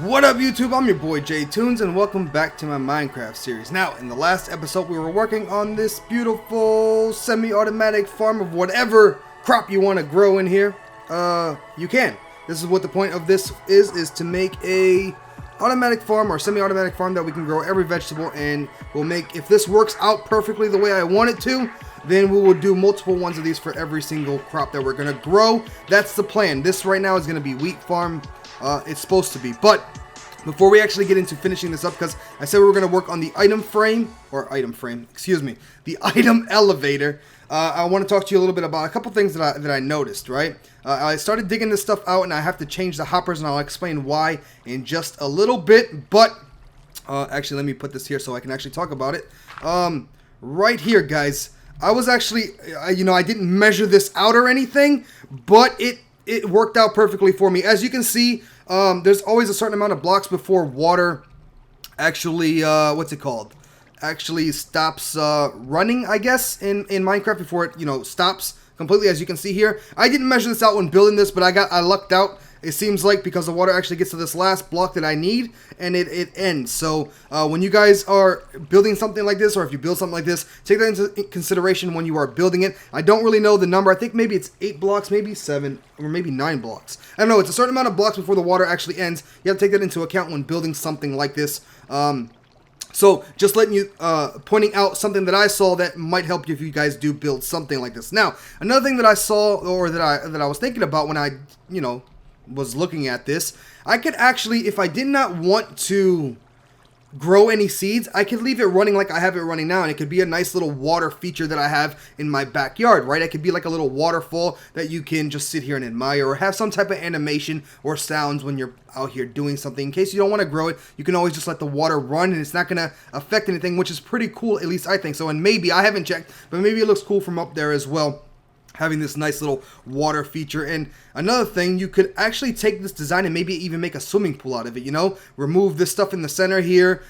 What up YouTube, I'm your boy Jtunes and welcome back to my Minecraft series. Now, in the last episode we were working on this beautiful semi-automatic farm of whatever crop you want to grow in here. You can. This is what the point of this is to make a automatic farm or semi-automatic farm that we can grow every vegetable, and we'll make, if this works out perfectly the way I want it to, then we will do multiple ones of these for every single crop that we're going to grow. That's the plan. This right now is going to be wheat farm. It's supposed to be, but before we actually get into finishing this up, because I said we were going to work on the item frame, the item elevator, I want to talk to you a little bit about a couple things that I noticed, right? I started digging this stuff out and I have to change the hoppers, and I'll explain why in just a little bit, but actually let me put this here so I can actually talk about it. Right here, guys, I was actually, I didn't measure this out or anything, but it worked out perfectly for me. As you can see, there's always a certain amount of blocks before water actually, actually stops running, I guess, in Minecraft, before it, stops completely, as you can see here. I didn't measure this out when building this, but I lucked out, it seems like, because the water actually gets to this last block that I need, and it ends. So when you guys are building something like this, or if you build something like this, take that into consideration when you are building it. I don't really know the number. I think maybe it's 8 blocks, maybe 7, or maybe 9 blocks. I don't know. It's a certain amount of blocks before the water actually ends. You have to take that into account when building something like this. So just letting you, pointing out something that I saw that might help you if you guys do build something like this. Now, another thing that I saw, or that I was thinking about when I, was looking at this, I could actually, if I did not want to grow any seeds, I could leave it running like I have it running now, and it could be a nice little water feature that I have in my backyard, right? It could be like a little waterfall that you can just sit here and admire, or have some type of animation or sounds when you're out here doing something. In case you don't want to grow it, you can always just let the water run, and it's not going to affect anything, which is pretty cool, at least I think so. And maybe, I haven't checked, but maybe it looks cool from up there as well, having this nice little water feature. And another thing, you could actually take this design and maybe even make a swimming pool out of it, remove this stuff in the center here,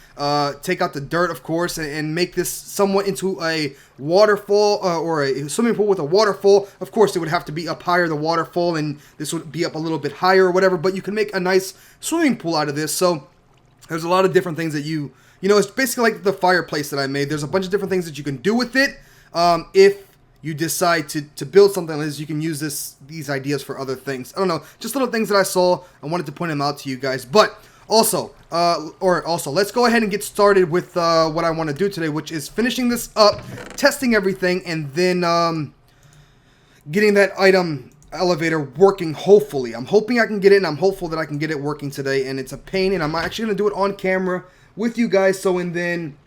take out the dirt, of course, and make this somewhat into a waterfall, or a swimming pool with a waterfall. Of course, it would have to be up higher, the waterfall, and this would be up a little bit higher or whatever, but you can make a nice swimming pool out of this. So there's a lot of different things that it's basically like the fireplace that I made. There's a bunch of different things that you can do with it. If you decide to build something like this, you can use these ideas for other things. I don't know, just little things that I saw. I wanted to point them out to you guys. But also, let's go ahead and get started with what I want to do today, which is finishing this up, testing everything, and then getting that item elevator working, hopefully. I'm hoping I can get it, and I'm hopeful that I can get it working today. And it's a pain, and I'm actually going to do it on camera with you guys. And then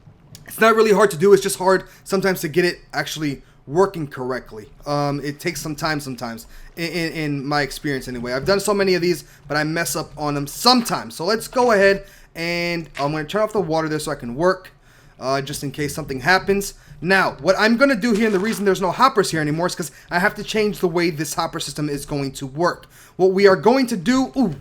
it's not really hard to do. It's just hard sometimes to get it actually working correctly. It takes some time sometimes, in my experience anyway. I've done so many of these, but I mess up on them sometimes. So let's go ahead, and I'm going to turn off the water there so I can work, just in case something happens. Now, what I'm going to do here, and the reason there's no hoppers here anymore, is because I have to change the way this hopper system is going to work. What we are going to do,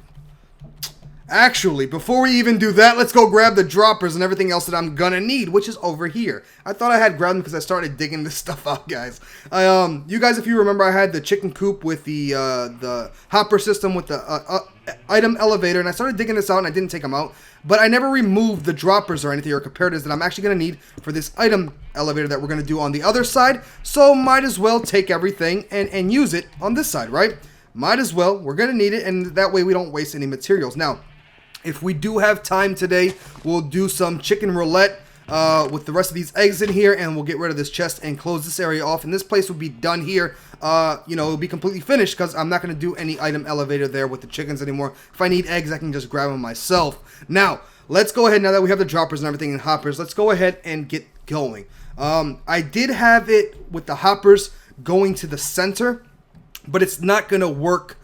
actually, before we even do that, let's go grab the droppers and everything else that I'm gonna need, which is over here. I thought I had grabbed them because I started digging this stuff out, guys. You guys, if you remember, I had the chicken coop with the hopper system with the item elevator, and I started digging this out, and I didn't take them out. But I never removed the droppers or anything, or comparatives that I'm actually gonna need for this item elevator that we're gonna do on the other side. So might as well take everything and use it on this side, right? Might as well. We're gonna need it, and that way we don't waste any materials. Now, if we do have time today, we'll do some chicken roulette with the rest of these eggs in here, and we'll get rid of this chest and close this area off, and this place will be done here. It'll be completely finished, because I'm not going to do any item elevator there with the chickens anymore. If I need eggs, I can just grab them myself. Now, let's go ahead, now that we have the droppers and everything and hoppers, let's go ahead and get going. I did have it with the hoppers going to the center, but it's not going to work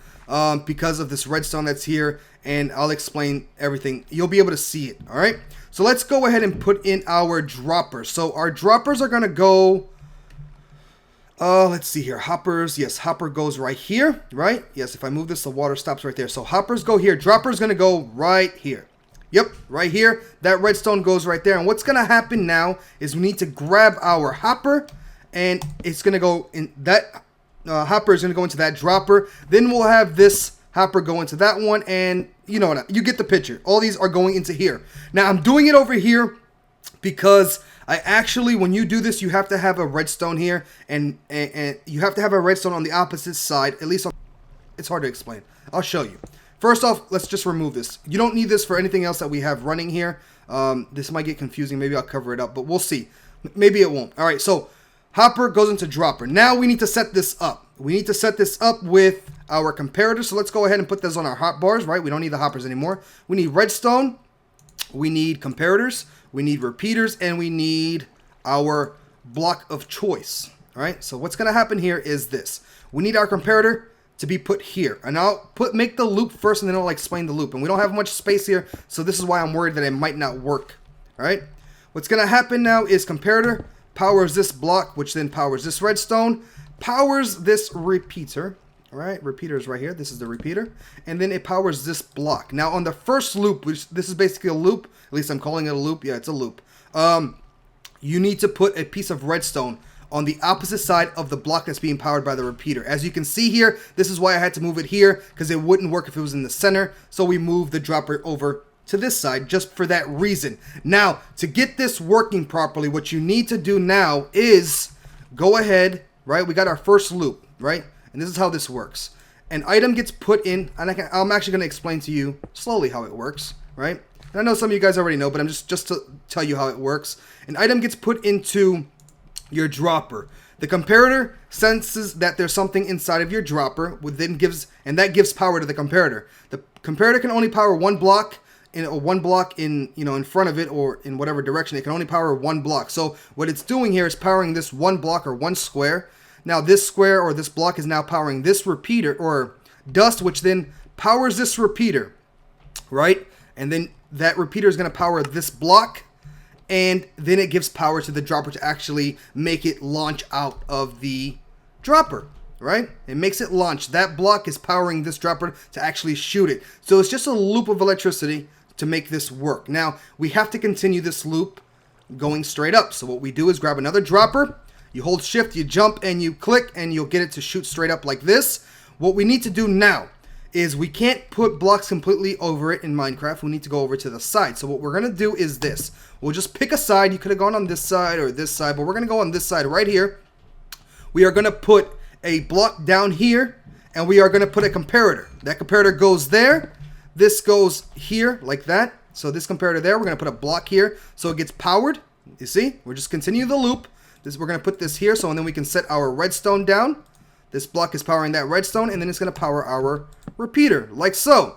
because of this redstone that's here, and I'll explain everything. You'll be able to see it, all right? So let's go ahead and put in our droppers. So our droppers are going to go, let's see here, hoppers, yes, hopper goes right here, right? Yes, if I move this, the water stops right there. So hoppers go here, droppers going to go right here. Yep, right here, that redstone goes right there. And what's going to happen now is we need to grab our hopper, and it's going to go in that, hopper is going to go into that dropper. Then we'll have this hopper go into that one, and you know what, you get the picture. All these are going into here. Now I'm doing it over here because I actually, when you do this, you have to have a redstone here, and you have to have a redstone on the opposite side, at least on, it's hard to explain. I'll show you. First off, let's just remove this. You don't need this for anything else that we have running here. This might get confusing. Maybe I'll cover it up, but we'll see. Maybe it won't. All right, so hopper goes into dropper. Now we need to set this up. We need to set this up with our comparator. So let's go ahead and put this on our hot bars, right? We don't need the hoppers anymore. We need redstone. We need comparators. We need repeaters, and we need our block of choice. All right, so what's going to happen here is this. We need our comparator to be put here, and I'll make the loop first, and then I'll explain the loop. And we don't have much space here, so this is why I'm worried that it might not work. All right, what's going to happen now is comparator powers this block, which then powers this redstone, powers this repeater. All right, repeater is right here. This is the repeater, and then it powers this block. Now on the first loop, which this is basically a loop, at least I'm calling it a loop. Yeah, it's a loop. You need to put a piece of redstone on the opposite side of the block that's being powered by the repeater. As you can see here, this is why I had to move it here, because it wouldn't work if it was in the center. So we moved the dropper over to this side just for that reason. Now, to get this working properly, what you need to do now is go ahead, right? We got our first loop, right? And this is how this works. An item gets put in, and I'm actually going to explain to you slowly how it works, right? And I know some of you guys already know, but I'm just to tell you how it works. An item gets put into your dropper. The comparator senses that there's something inside of your dropper, that gives power to the comparator. The comparator can only power one block in in front of it, or in whatever direction. It can only power one block. So what it's doing here is powering this one block or one square. Now this square or this block is now powering this repeater or dust, which then powers this repeater, right? And then that repeater is going to power this block, and then it gives power to the dropper to actually make it launch out of the dropper, right? It makes it launch. That block is powering this dropper to actually shoot it. So it's just a loop of electricity to make this work. Now, we have to continue this loop going straight up. So what we do is grab another dropper, you hold shift, you jump, and you click, and you'll get it to shoot straight up like this. What we need to do now is we can't put blocks completely over it in Minecraft. We need to go over to the side. So what we're going to do is this. We'll just pick a side. You could have gone on this side or this side, but we're going to go on this side right here. We are going to put a block down here, and we are going to put a comparator. That comparator goes there. This goes here like that. So this comparator there, we're going to put a block here so it gets powered. You see? We're just continuing the loop. We're going to put this here, so and then we can set our redstone down. This block is powering that redstone, and then it's going to power our repeater, like so.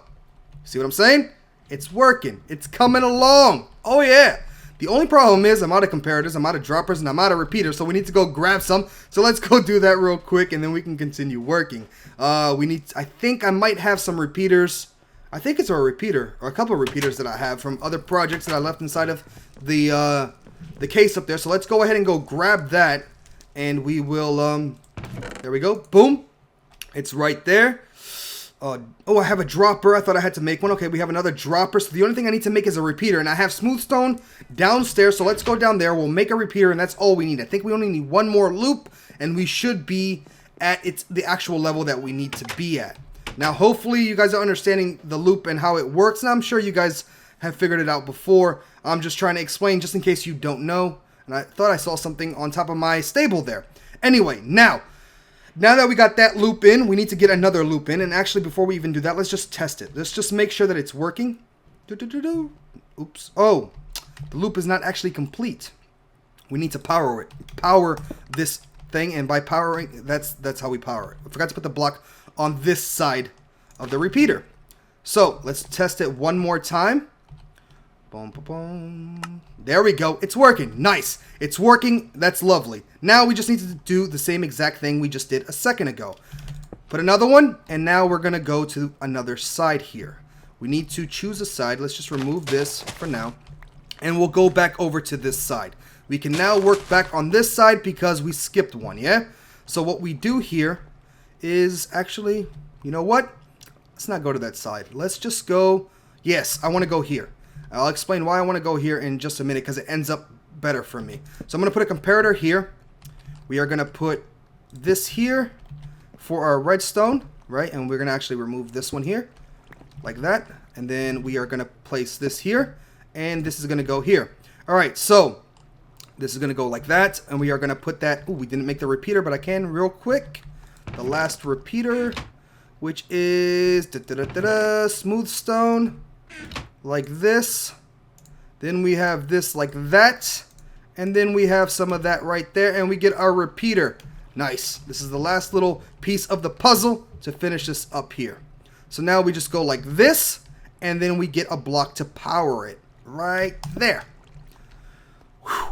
See what I'm saying? It's working. It's coming along. Oh, yeah. The only problem is I'm out of comparators, I'm out of droppers, and I'm out of repeaters, so we need to go grab some. So let's go do that real quick, and then we can continue working. I think I might have some repeaters. I think it's a repeater, or a couple of repeaters that I have from other projects that I left inside of the case up there. So let's go ahead and go grab that, and we will, there we go. Boom. It's right there. Oh, I have a dropper. I thought I had to make one. Okay, we have another dropper. So the only thing I need to make is a repeater. And I have smooth stone downstairs. So let's go down there. We'll make a repeater, and that's all we need. I think we only need one more loop, and we should be at the actual level that we need to be at. Now, hopefully you guys are understanding the loop and how it works. And I'm sure you guys have figured it out before. I'm just trying to explain just in case you don't know. And I thought I saw something on top of my stable there. Anyway, now that we got that loop in, we need to get another loop in. And actually, before we even do that, let's just test it. Let's just make sure that it's working. Oops. Oh, the loop is not actually complete. We need to power it. Power this thing, and by powering, that's how we power it. I forgot to put the block on this side of the repeater. So let's test it one more time. Boom, boom, boom. There we go. It's working. Nice. It's working. That's lovely. Now we just need to do the same exact thing we just did a second ago. Put another one, and now we're going to go to another side here. We need to choose a side. Let's just remove this for now, and we'll go back over to this side. We can now work back on this side because we skipped one, yeah? So what we do here is actually, you know what? Let's not go to that side. Let's just go, yes, I want to go here. I'll explain why I want to go here in just a minute because it ends up better for me. So I'm going to put a comparator here. We are going to put this here for our redstone, right? And we're going to actually remove this one here like that. And then we are going to place this here. And this is going to go here. Alright, so this is going to go like that. And we are going to put that... Ooh, we didn't make the repeater, but I can real quick. The last repeater, which is smooth stone. Like this. Then we have this like that. And then we have some of that right there. And we get our repeater. Nice. This is the last little piece of the puzzle to finish this up here. So now we just go like this. And then we get a block to power it. Right there. Whew.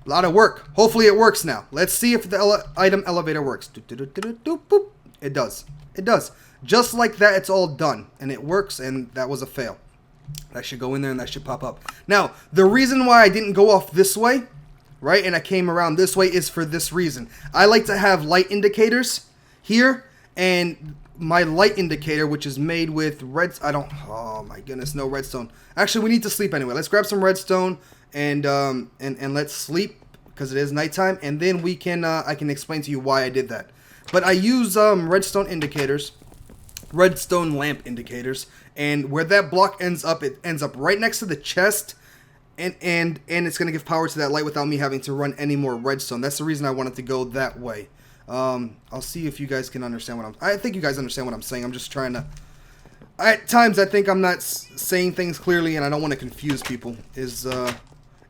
A lot of work. Hopefully it works now. Let's see if the item elevator works. It does. It does. Just like that, it's all done. And it works, and that was a fail. That should go in there, and that should pop up. Now, the reason why I didn't go off this way, right, and I came around this way is for this reason. I like to have light indicators here, and my light indicator, which is made with oh my goodness, no redstone. Actually, we need to sleep anyway. Let's grab some redstone and let's sleep because it is nighttime, and then we can I can explain to you why I did that. But I use redstone indicators, redstone lamp indicators, and where that block ends up, it ends up right next to the chest, and it's gonna give power to that light without me having to run any more redstone. That's the reason I wanted to go that way. I'll see if you guys can understand I think you guys understand what I'm saying. I'm just trying to... At times, I think I'm not saying things clearly, and I don't want to confuse people, is the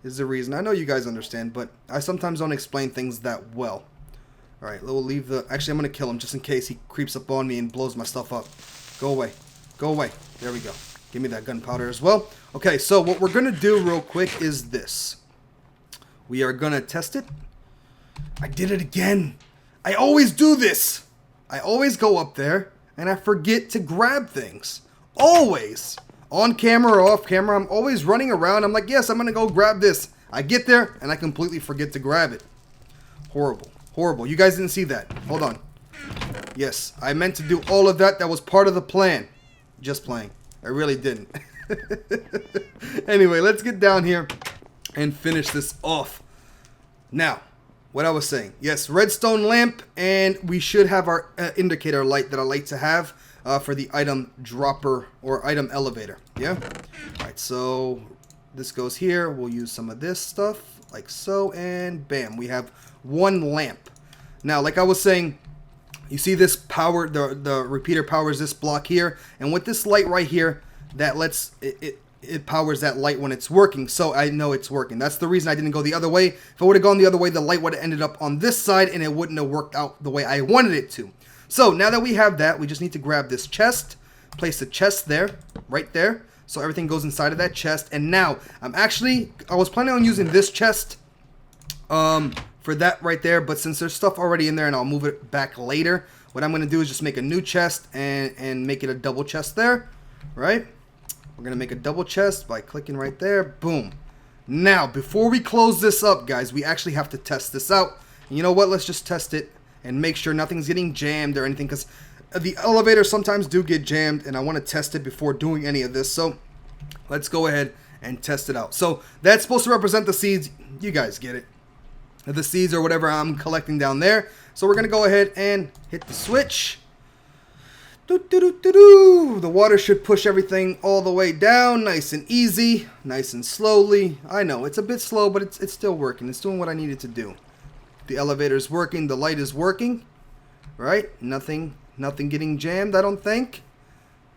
reason. I know you guys understand, but I sometimes don't explain things that well. Alright, we'll leave the... Actually, I'm going to kill him just in case he creeps up on me and blows my stuff up. Go away. Go away. There we go. Give me that gunpowder as well. Okay, so what we're going to do real quick is this. We are going to test it. I did it again. I always do this. I always go up there and I forget to grab things. Always. On camera or off camera, I'm always running around. I'm like, yes, I'm going to go grab this. I get there and I completely forget to grab it. Horrible. Horrible. You guys didn't see that. Hold on. Yes, I meant to do all of that. That was part of the plan. Just playing. I really didn't. Anyway, let's get down here and finish this off. Now, what I was saying. Yes, redstone lamp, and we should have our indicator light that I like to have for the item dropper or item elevator. Yeah? Alright, so this goes here. We'll use some of this stuff like so, and bam, we have one lamp. Now, like I was saying, you see this power, the repeater powers this block here, and with this light right here, that lets it powers that light when it's working, so I know it's working. That's the reason I didn't go the other way. If I would have gone the other way, the light would have ended up on this side, and it wouldn't have worked out the way I wanted it to. So now that we have that, we just need to grab this chest, place the chest there, right there, so everything goes inside of that chest. And now, I was planning on using this chest for that right there, but since there's stuff already in there and I'll move it back later, what I'm going to do is just make a new chest and make it a double chest there, right? We're going to make a double chest by clicking right there. Boom. Now, before we close this up, guys, we actually have to test this out. And you know what? Let's just test it and make sure nothing's getting jammed or anything, because the elevators sometimes do get jammed, and I want to test it before doing any of this. So let's go ahead and test it out. So that's supposed to represent the seeds. You guys get it. The seeds or whatever I'm collecting down there. So we're going to go ahead and hit the switch. The water should push everything all the way down, nice and easy, nice and slowly. I know it's a bit slow, but it's still working. It's doing what I needed to do. The elevator's working, the light is working, right? Nothing getting jammed, I don't think.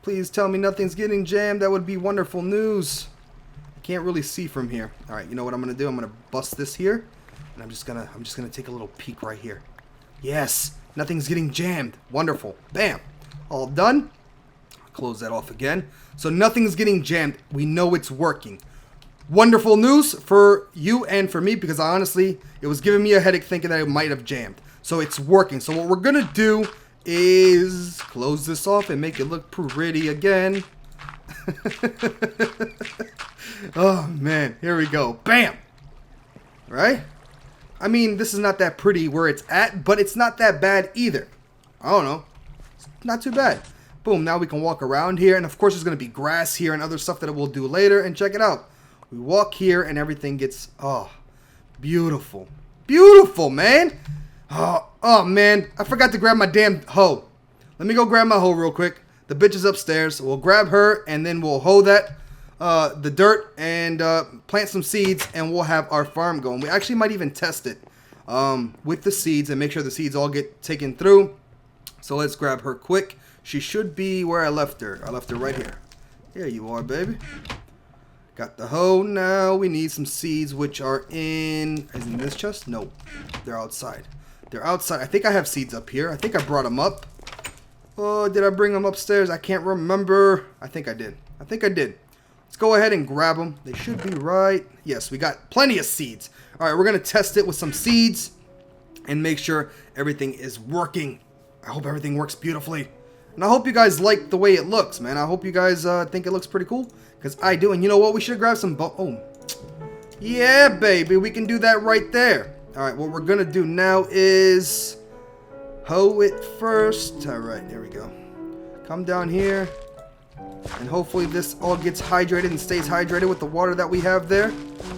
Please tell me nothing's getting jammed. That would be wonderful news. I can't really see from here. All right, you know what I'm gonna do? I'm gonna bust this here, and I'm just gonna take a little peek right here. Yes, nothing's getting jammed. Wonderful. Bam. All done. Close that off again. So nothing's getting jammed. We know it's working. Wonderful news for you and for me, because honestly, it was giving me a headache thinking that it might have jammed. So it's working. So what we're going to do is close this off and make it look pretty again. Oh, man. Here we go. Bam. Right? I mean, this is not that pretty where it's at, but it's not that bad either. I don't know. Not too bad. Boom, now we can walk around here, and of course there's going to be grass here and other stuff that we'll do later, and check it out. We walk here and everything gets, oh, beautiful. Beautiful, man. Oh, man, I forgot to grab my damn hoe. Let me go grab my hoe real quick. The bitch is upstairs. We'll grab her, and then we'll hoe that, the dirt, and plant some seeds, and we'll have our farm going. We actually might even test it with the seeds and make sure the seeds all get taken through. So let's grab her quick. She should be where I left her. I left her right here. Here you are, baby. Got the hoe. Now we need some seeds, which are in this chest? No, they're outside. They're outside. I think I have seeds up here. I think I brought them up. Oh, did I bring them upstairs? I can't remember. I think I did. I think I did. Let's go ahead and grab them. They should be right. Yes, we got plenty of seeds. All right, we're going to test it with some seeds and make sure everything is working. I hope everything works beautifully. And I hope you guys like the way it looks, man. I hope you guys think it looks pretty cool. Because I do. And you know what? We should have grabbed some... Oh. Yeah, baby. We can do that right there. All right, what we're going to do now is... hoe it first. All right, there we go. Come down here. And hopefully this all gets hydrated and stays hydrated with the water that we have there.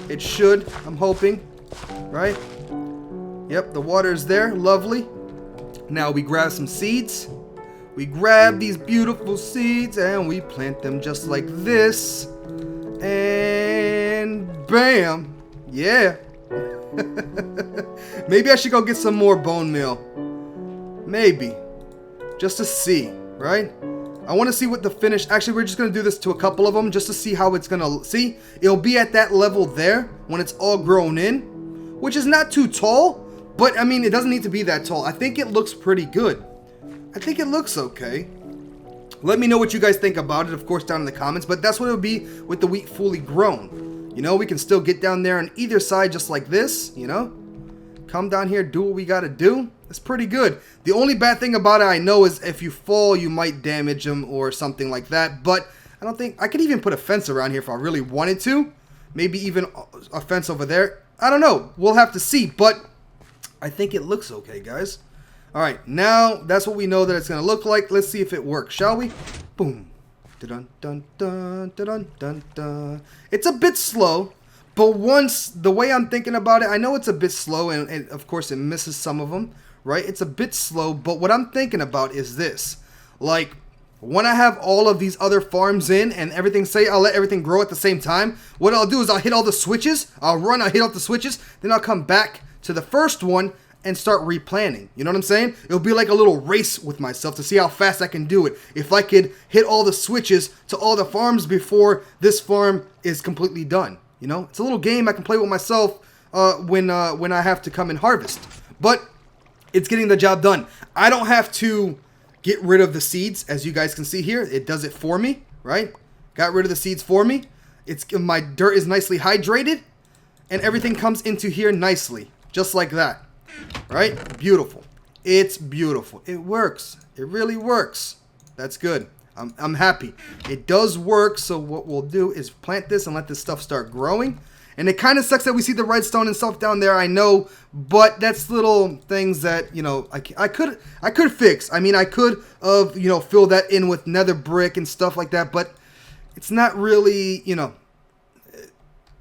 It should. I'm hoping. Right? Yep, the water is there. Lovely. Now we grab some seeds. We grab these beautiful seeds and we plant them just like this. And bam. Yeah. Maybe I should go get some more bone meal. Maybe. Just to see, right? I want to see what the finish... Actually, we're just going to do this to a couple of them just to see how it's going to... See? It'll be at that level there when it's all grown in, which is not too tall, but, I mean, it doesn't need to be that tall. I think it looks pretty good. I think it looks okay. Let me know what you guys think about it, of course, down in the comments, but that's what it'll be with the wheat fully grown. You know, we can still get down there on either side just like this, you know? Come down here, do what we got to do. It's pretty good. The only bad thing about it I know is if you fall, you might damage them or something like that. But I don't think... I could even put a fence around here if I really wanted to. Maybe even a fence over there. I don't know. We'll have to see. But I think it looks okay, guys. All right. Now, that's what we know that it's going to look like. Let's see if it works, shall we? Boom. Dun dun dun dun dun dun. It's a bit slow. But once... The way I'm thinking about it, I know it's a bit slow. And of course, it misses some of them. Right? It's a bit slow, but what I'm thinking about is this. Like, when I have all of these other farms in and everything, say I'll let everything grow at the same time, what I'll do is I'll hit all the switches, I'll hit all the switches, then I'll come back to the first one and start replanting. You know what I'm saying? It'll be like a little race with myself to see how fast I can do it. If I could hit all the switches to all the farms before this farm is completely done. You know? It's a little game I can play with myself when I have to come and harvest. But... it's getting the job done. I don't have to get rid of the seeds, as you guys can see here. It does it for me, right? Got rid of the seeds for me. My dirt is nicely hydrated, and everything comes into here nicely, just like that, right? Beautiful. It's beautiful. It works. It really works. That's good. I'm happy. It does work, so what we'll do is plant this and let this stuff start growing. And it kind of sucks that we see the redstone and stuff down there, I know, but that's little things that, you know, I could fix. I mean, I could have, you know, fill that in with nether brick and stuff like that, but it's not really, you know,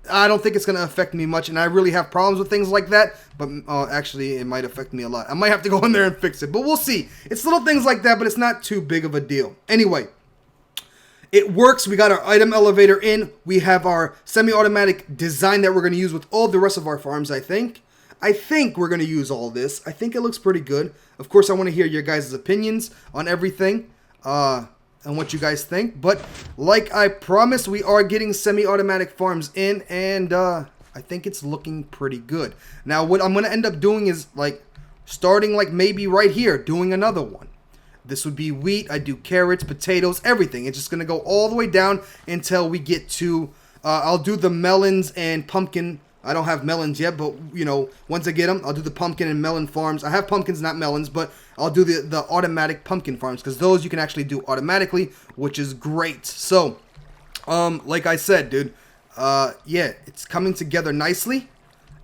I don't think it's going to affect me much, and I really have problems with things like that, but actually, it might affect me a lot. I might have to go in there and fix it, but we'll see. It's little things like that, but it's not too big of a deal. Anyway. It works. We got our item elevator in. We have our semi-automatic design that we're going to use with all the rest of our farms, I think. I think we're going to use all this. I think it looks pretty good. Of course, I want to hear your guys' opinions on everything and what you guys think. But like I promised, we are getting semi-automatic farms in, and I think it's looking pretty good. Now, what I'm going to end up doing is, like, starting, like, maybe right here, doing another one. This would be wheat. I do carrots, potatoes, everything. It's just going to go all the way down until we get to... I'll do the melons and pumpkin. I don't have melons yet, but, you know, once I get them, I'll do the pumpkin and melon farms. I have pumpkins, not melons, but I'll do the automatic pumpkin farms, because those you can actually do automatically, which is great. So, like I said, dude, yeah, it's coming together nicely.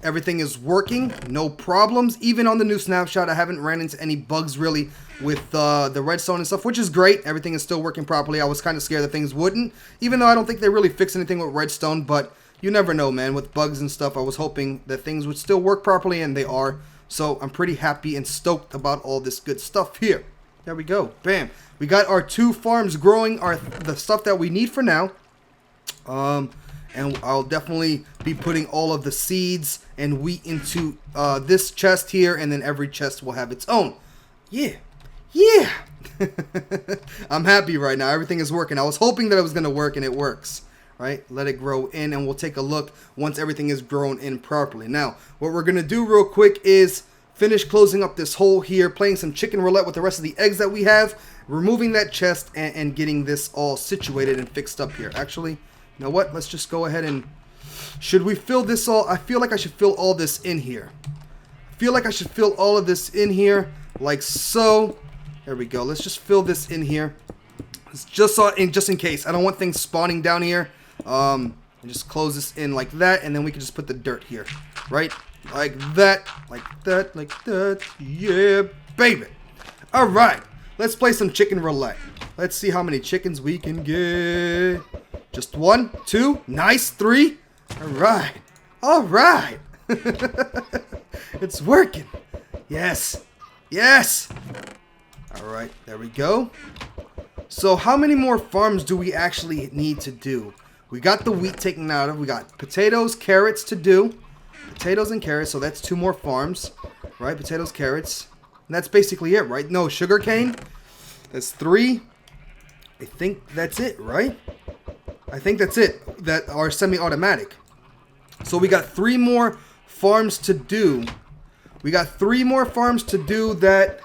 Everything is working, no problems. Even on the new snapshot, I haven't ran into any bugs really with the redstone and stuff, which is great. Everything is still working properly. I was kind of scared that things wouldn't, even though I don't think they really fixed anything with redstone, but you never know, man. With bugs and stuff, I was hoping that things would still work properly, and they are. So I'm pretty happy and stoked about all this good stuff here. There we go. Bam. We got our 2 farms growing the stuff that we need for now. And I'll definitely be putting all of the seeds and wheat into this chest here, and then every chest will have its own. Yeah. Yeah. I'm happy right now. Everything is working. I was hoping that it was going to work, and it works. Right? Let it grow in, and we'll take a look once everything is grown in properly. Now, what we're going to do real quick is finish closing up this hole here, playing some chicken roulette with the rest of the eggs that we have, removing that chest, and getting this all situated and fixed up here. Actually, you know what? Let's just go ahead and... Should we fill this all? I feel like I should fill all this in here. I feel like I should fill all of this in here, like so. There we go. Let's just fill this in here. It's just in case. I don't want things spawning down here. And just close this in like that, and then we can just put the dirt here, right? Like that, like that, like that. Yeah, baby. All right, let's play some chicken roulette. Let's see how many chickens we can get. Just 1, 2, nice, 3. All right, all right. It's working. Yes, yes. All right, there we go. So how many more farms do we actually need to do? We got the wheat taken out of. We got potatoes, carrots to do. Potatoes and carrots, so that's 2 more farms. Right, potatoes, carrots. And that's basically it, right? No, sugarcane. That's 3. I think that's it, right? I think that's it. That are semi-automatic. So we got 3 more farms to do. We got 3 more farms to do that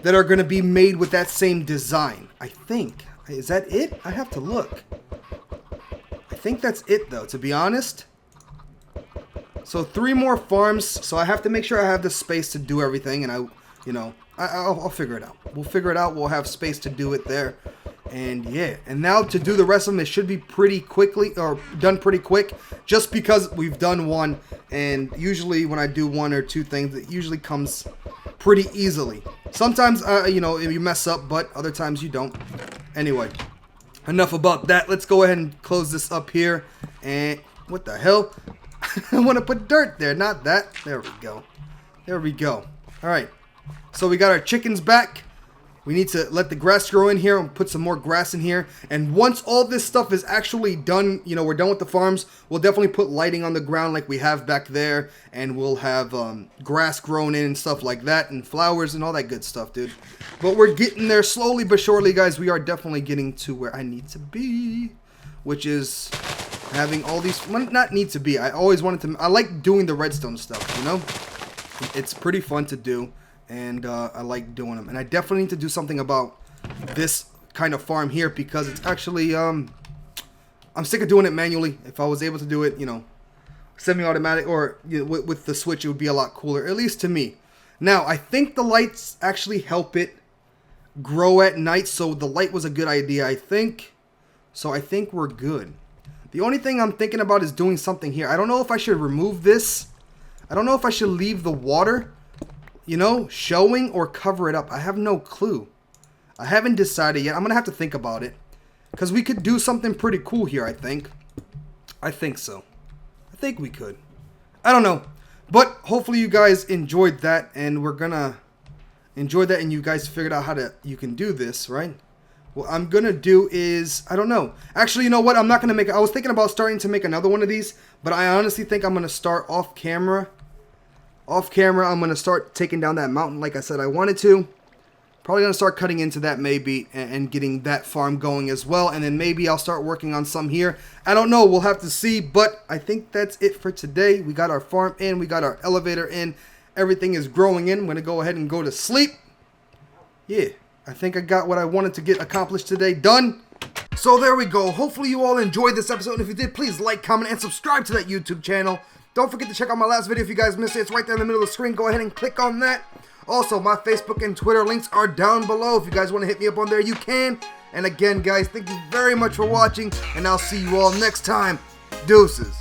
are going to be made with that same design. I think. Is that it? I have to look. I think that's it, though, to be honest. So 3 more farms. So I have to make sure I have the space to do everything. And I'll figure it out. We'll figure it out. We'll have space to do it there. And yeah. And now to do the rest of them, it should be pretty quickly, or done pretty quick. Just because we've done one. And usually when I do 1 or 2 things, it usually comes pretty easily. Sometimes, you mess up, but other times you don't. Anyway. Enough about that. Let's go ahead and close this up here. And what the hell? I want to put dirt there, not that. There we go. There we go. All right. So we got our chickens back. We need to let the grass grow in here and put some more grass in here. And once all this stuff is actually done, we're done with the farms, we'll definitely put lighting on the ground like we have back there. And we'll have grass grown in and stuff like that, and flowers and all that good stuff, dude. But we're getting there slowly but surely, guys. We are definitely getting to where I need to be, which is having all these... Well, not need to be. I always wanted to... I like doing the redstone stuff, It's pretty fun to do. And I like doing them. And I definitely need to do something about this kind of farm here, because it's actually, I'm sick of doing it manually. If I was able to do it, semi-automatic or with the switch, it would be a lot cooler, at least to me. Now, I think the lights actually help it grow at night, so the light was a good idea, I think. So I think we're good. The only thing I'm thinking about is doing something here. I don't know if I should remove this. I don't know if I should leave the water, showing, or cover it up. I have no clue. I haven't decided yet. I'm going to have to think about it. Because we could do something pretty cool here, I think. I think so. I think we could. I don't know. But hopefully you guys enjoyed that. And we're going to enjoy that. And you guys figured out you can do this, right? What I'm going to do is, I don't know. Actually, you know what? I'm not going to make it. I was thinking about starting to make another one of these. But I honestly think I'm going to start off camera. Off camera, I'm going to start taking down that mountain like I said I wanted to. Probably going to start cutting into that maybe and getting that farm going as well. And then maybe I'll start working on some here. I don't know. We'll have to see. But I think that's it for today. We got our farm in. We got our elevator in. Everything is growing in. I'm going to go ahead and go to sleep. Yeah, I think I got what I wanted to get accomplished today done. So there we go. Hopefully you all enjoyed this episode. And if you did, please like, comment, and subscribe to that YouTube channel. Don't forget to check out my last video if you guys missed it. It's right there in the middle of the screen. Go ahead and click on that. Also, my Facebook and Twitter links are down below. If you guys want to hit me up on there, you can. And again, guys, thank you very much for watching. And I'll see you all next time. Deuces.